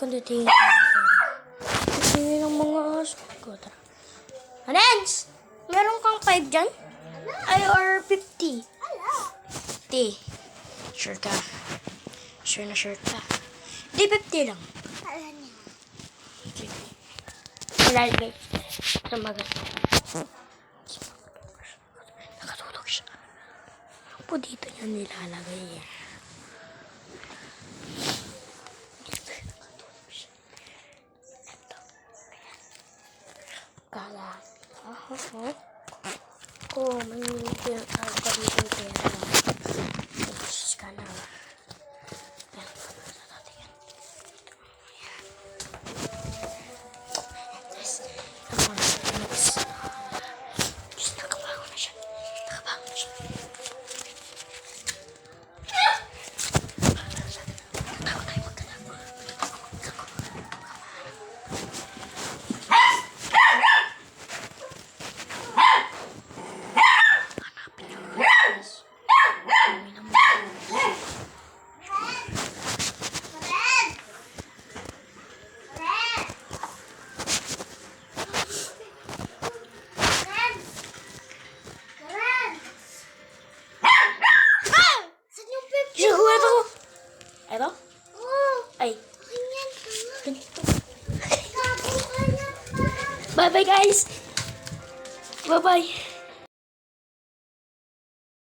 kung titingin. Titingin ng mga aso ko. Tara. Anens! Meron kang 5 dyan? Ay, or 50? 50. Sure ka? Sure na sure ka? Hindi, 50 lang. Sige. Nilalagay. Namagat. Nakatulog siya. Ano po dito niya nilalagay yan? Dito nakatulog siya. Ito. Ayan. Kala. May pinag-agaw dito yung pera. Tapos ka na. Ayan. Ayan. Nakabago na siya. Ito? Ay. Bye-bye, guys. Bye-bye.